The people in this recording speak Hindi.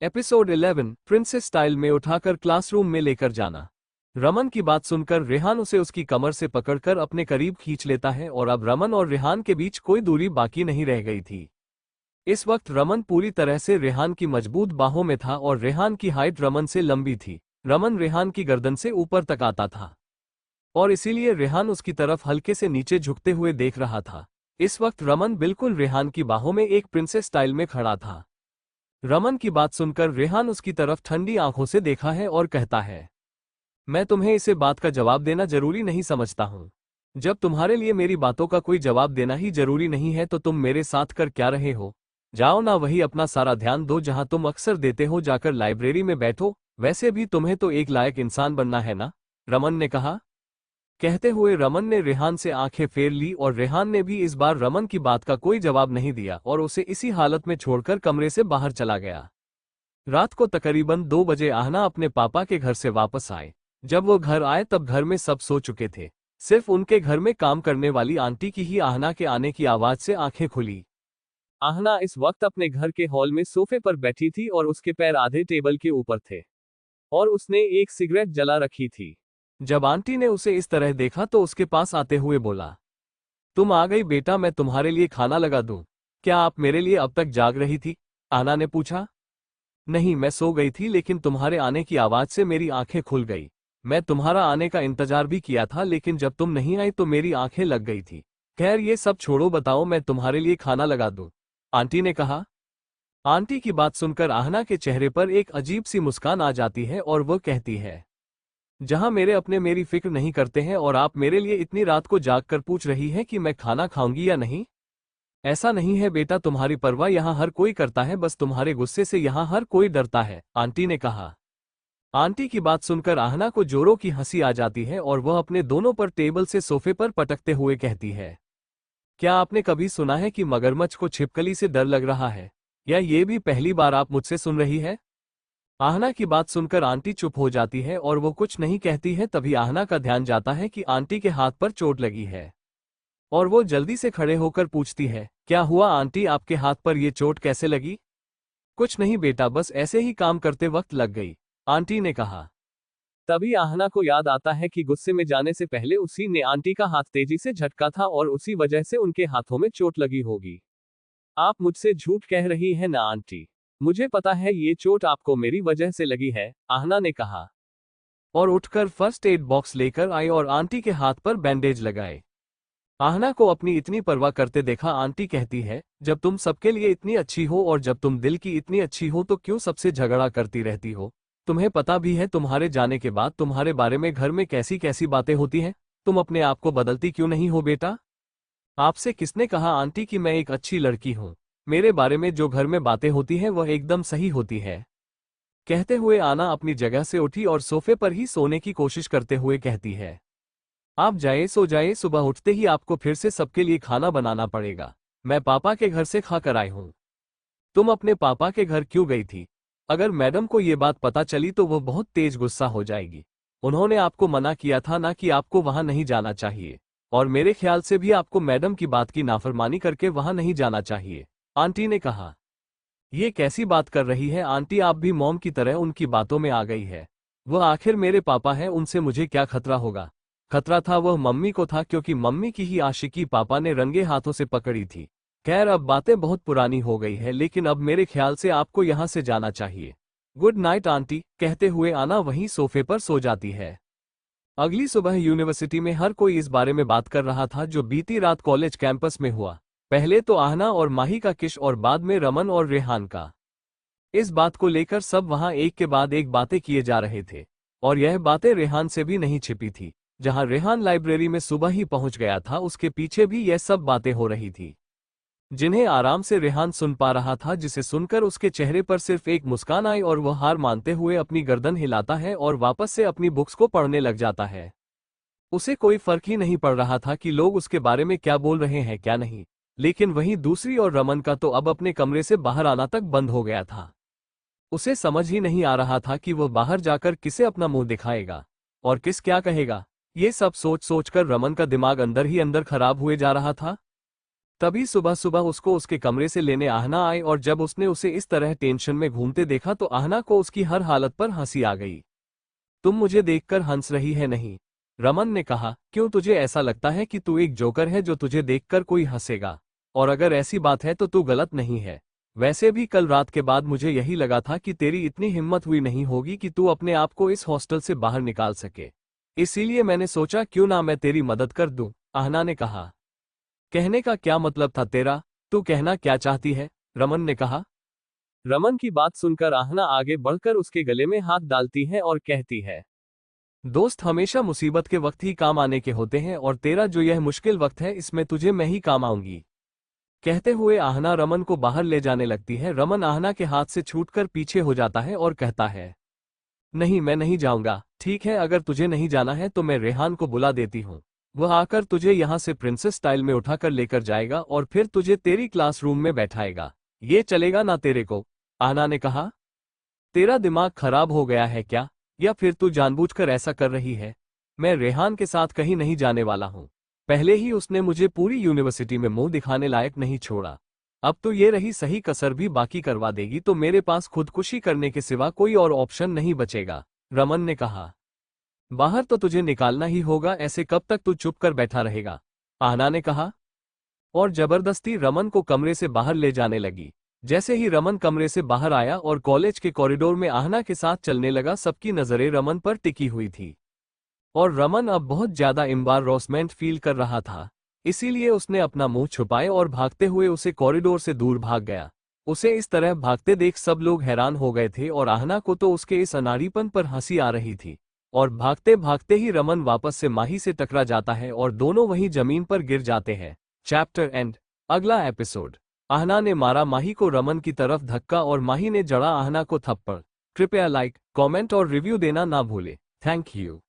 एपिसोड 11 प्रिंसेस स्टाइल में उठाकर क्लासरूम में लेकर जाना। रमन की बात सुनकर रेहान उसे उसकी कमर से पकड़कर अपने करीब खींच लेता है और अब रमन और रेहान के बीच कोई दूरी बाकी नहीं रह गई थी। इस वक्त रमन पूरी तरह से रेहान की मजबूत बाहों में था और रेहान की हाइट रमन से लंबी थी। रमन रेहान की गर्दन से ऊपर तक आता था और इसीलिए रेहान उसकी तरफ हल्के से नीचे झुकते हुए देख रहा था। इस वक्त रमन बिल्कुल रेहान की बाहों में एक प्रिंसेस स्टाइल में खड़ा था। रमन की बात सुनकर रेहान उसकी तरफ ठंडी आंखों से देखा है और कहता है, मैं तुम्हें इसे बात का जवाब देना जरूरी नहीं समझता हूं। जब तुम्हारे लिए मेरी बातों का कोई जवाब देना ही जरूरी नहीं है तो तुम मेरे साथ कर क्या रहे हो? जाओ ना, वही अपना सारा ध्यान दो जहां तुम अक्सर देते हो, जाकर लाइब्रेरी में बैठो। वैसे भी तुम्हें तो एक लायक इंसान बनना है ना, रमन ने कहा। कहते हुए रमन ने रेहान से आंखें फेर ली और रेहान ने भी इस बार रमन की बात का कोई जवाब नहीं दिया और उसे इसी हालत में छोड़कर कमरे से बाहर चला गया। रात को तकरीबन 2 बजे आहना अपने पापा के घर से वापस आए। जब वो घर आए तब घर में सब सो चुके थे। सिर्फ उनके घर में काम करने वाली आंटी की ही आहना के आने की आवाज से आंखें खुली। आहना इस वक्त अपने घर के हॉल में सोफे पर बैठी थी और उसके पैर आधे टेबल के ऊपर थे और उसने एक सिगरेट जला रखी थी। जब आंटी ने उसे इस तरह देखा तो उसके पास आते हुए बोला, तुम आ गई बेटा, मैं तुम्हारे लिए खाना लगा दूं। क्या आप मेरे लिए अब तक जाग रही थी? आहना ने पूछा। नहीं, मैं सो गई थी, लेकिन तुम्हारे आने की आवाज से मेरी आंखें खुल गई। मैं तुम्हारा आने का इंतजार भी किया था, लेकिन जब तुम नहीं आई तो मेरी आंखें लग गई थी। खैर ये सब छोड़ो, बताओ मैं तुम्हारे लिए खाना लगा दूं, आंटी ने कहा। आंटी की बात सुनकर आहना के चेहरे पर एक अजीब सी मुस्कान आ जाती है और वह कहती है, जहां मेरे अपने मेरी फिक्र नहीं करते हैं और आप मेरे लिए इतनी रात को जागकर पूछ रही हैं कि मैं खाना खाऊंगी या नहीं। ऐसा नहीं है बेटा, तुम्हारी परवाह यहां हर कोई करता है, बस तुम्हारे गुस्से से यहां हर कोई डरता है, आंटी ने कहा। आंटी की बात सुनकर आहना को जोरों की हंसी आ जाती है और वह अपने दोनों पर टेबल से सोफे पर पटकते हुए कहती है, क्या आपने कभी सुना है कि मगरमच्छ को छिपकली से डर लग रहा है? या ये भी पहली बार आप मुझसे सुन रही है? आहना की बात सुनकर आंटी चुप हो जाती है और वो कुछ नहीं कहती है। तभी आहना का ध्यान जाता है कि आंटी के हाथ पर चोट लगी है और वो जल्दी से खड़े होकर पूछती है, क्या हुआ आंटी, आपके हाथ पर ये चोट कैसे लगी? कुछ नहीं बेटा, बस ऐसे ही काम करते वक्त लग गई, आंटी ने कहा। तभी आहना को याद आता है कि गुस्से में जाने से पहले उसी ने आंटी का हाथ तेजी से झटका था और उसी वजह से उनके हाथों में चोट लगी होगी। आप मुझसे झूठ कह रही हैं ना आंटी? मुझे पता है ये चोट आपको मेरी वजह से लगी है, आहना ने कहा और उठकर फर्स्ट एड बॉक्स लेकर आई और आंटी के हाथ पर बैंडेज लगाए। आहना को अपनी इतनी परवाह करते देखा आंटी कहती है, जब तुम सबके लिए इतनी अच्छी हो और जब तुम दिल की इतनी अच्छी हो तो क्यों सबसे झगड़ा करती रहती हो? तुम्हें पता भी है तुम्हारे जाने के बाद तुम्हारे बारे में घर में कैसी कैसी बातें होती हैं। तुम अपने आप को बदलती क्यों नहीं हो बेटा? आपसे किसने कहा आंटी कि मैं एक अच्छी लड़की हूँ? मेरे बारे में जो घर में बातें होती हैं वह एकदम सही होती है। कहते हुए आना अपनी जगह से उठी और सोफे पर ही सोने की कोशिश करते हुए कहती है, आप जाए सो जाए, सुबह उठते ही आपको फिर से सबके लिए खाना बनाना पड़ेगा। मैं पापा के घर से खा कर आई हूँ। तुम अपने पापा के घर क्यों गई थी? अगर मैडम को ये बात पता चली तो वो बहुत तेज गुस्सा हो जाएगी। उन्होंने आपको मना किया था ना कि आपको वहां नहीं जाना चाहिए, और मेरे ख्याल से भी आपको मैडम की बात की नाफरमानी करके वहां नहीं जाना चाहिए, आंटी ने कहा। ये कैसी बात कर रही है आंटी, आप भी मॉम की तरह उनकी बातों में आ गई है। वह आखिर मेरे पापा हैं, उनसे मुझे क्या खतरा होगा? खतरा था वह मम्मी को था, क्योंकि मम्मी की ही आशिकी पापा ने रंगे हाथों से पकड़ी थी। खैर अब बातें बहुत पुरानी हो गई है, लेकिन अब मेरे ख्याल से आपको यहाँ से जाना चाहिए। गुड नाइट आंटी, कहते हुए आना वहीं सोफे पर सो जाती है। अगली सुबह यूनिवर्सिटी में हर कोई इस बारे में बात कर रहा था जो बीती रात कॉलेज कैंपस में हुआ। पहले तो आहना और माही का किश और बाद में रमन और रेहान का। इस बात को लेकर सब वहां एक के बाद एक बातें किए जा रहे थे और यह बातें रेहान से भी नहीं छिपी थी। जहां रेहान लाइब्रेरी में सुबह ही पहुंच गया था, उसके पीछे भी यह सब बातें हो रही थी, जिन्हें आराम से रेहान सुन पा रहा था, जिसे सुनकर उसके चेहरे पर सिर्फ एक मुस्कान आई और वह हार मानते हुए अपनी गर्दन हिलाता है और वापस से अपनी बुक्स को पढ़ने लग जाता है। उसे कोई फर्क ही नहीं पड़ रहा था कि लोग उसके बारे में क्या बोल रहे हैं क्या नहीं। लेकिन वहीं दूसरी ओर रमन का तो अब अपने कमरे से बाहर आना तक बंद हो गया था। उसे समझ ही नहीं आ रहा था कि वह बाहर जाकर किसे अपना मुंह दिखाएगा और किस क्या कहेगा। ये सब सोच सोचकर रमन का दिमाग अंदर ही अंदर खराब हुए जा रहा था। तभी सुबह सुबह उसको उसके कमरे से लेने आहना आई और जब उसने उसे इस तरह टेंशन में घूमते देखा तो आहना को उसकी हर हालत पर हंसी आ गई। तुम मुझे देखकर हंस रही है नहीं? रमन ने कहा, क्यों तुझे ऐसा लगता है कि तू एक जोकर है जो तुझे देखकर कोई हंसेगा? और अगर ऐसी बात है तो तू गलत नहीं है। वैसे भी कल रात के बाद मुझे यही लगा था कि तेरी इतनी हिम्मत हुई नहीं होगी कि तू अपने आप को इस हॉस्टल से बाहर निकाल सके। इसीलिए मैंने सोचा क्यों ना मैं तेरी मदद कर दूं, आहना ने कहा। कहने का क्या मतलब था तेरा? तू कहना क्या चाहती है? रमन ने कहा। रमन की बात सुनकर आहना आगे बढ़कर उसके गले में हाथ डालती है और कहती है, दोस्त हमेशा मुसीबत के वक्त ही काम आने के होते हैं और तेरा जो यह मुश्किल वक्त है इसमें तुझे मैं ही काम आऊंगी। कहते हुए आहना रमन को बाहर ले जाने लगती है। रमन आहना के हाथ से छूटकर पीछे हो जाता है और कहता है, नहीं मैं नहीं जाऊंगा। ठीक है, अगर तुझे नहीं जाना है तो मैं रेहान को बुला देती हूँ। वह आकर तुझे यहाँ से प्रिंसेस स्टाइल में उठाकर लेकर जाएगा और फिर तुझे तेरी क्लासरूम में बैठाएगा। ये चलेगा ना तेरे को? आहना ने कहा। तेरा दिमाग खराब हो गया है क्या, या फिर तू जानबूझकर ऐसा कर रही है? मैं रेहान के साथ कहीं नहीं जाने वाला हूँ। पहले ही उसने मुझे पूरी यूनिवर्सिटी में मुंह दिखाने लायक नहीं छोड़ा। अब तो ये रही सही कसर भी बाकी करवा देगी तो मेरे पास खुदकुशी करने के सिवा कोई और ऑप्शन नहीं बचेगा, रमन ने कहा। बाहर तो तुझे निकालना ही होगा, ऐसे कब तक तू चुप कर बैठा रहेगा? आहना ने कहा और जबरदस्ती रमन को कमरे से बाहर ले जाने लगी। जैसे ही रमन कमरे से बाहर आया और कॉलेज के कॉरिडोर में आहना के साथ चलने लगा, सबकी नजरें रमन पर टिकी हुई थी और रमन अब बहुत ज्यादा एम्बारसमेंट फील कर रहा था। इसीलिए उसने अपना मुंह छुपाए और भागते हुए उसे कॉरिडोर से दूर भाग गया। उसे इस तरह भागते देख सब लोग हैरान हो गए थे और आहना को तो उसके इस अनाड़ीपन पर हंसी आ रही थी। और भागते भागते ही रमन वापस से माही से टकरा जाता है और दोनों वहीं जमीन पर गिर जाते हैं। Chapter and. अगला एपिसोड। आहना ने मारा माही को रमन की तरफ धक्का और माही ने जड़ा आहना को थप्पड़। कृपया लाइक, कमेंट और रिव्यू देना ना भूले। Thank you.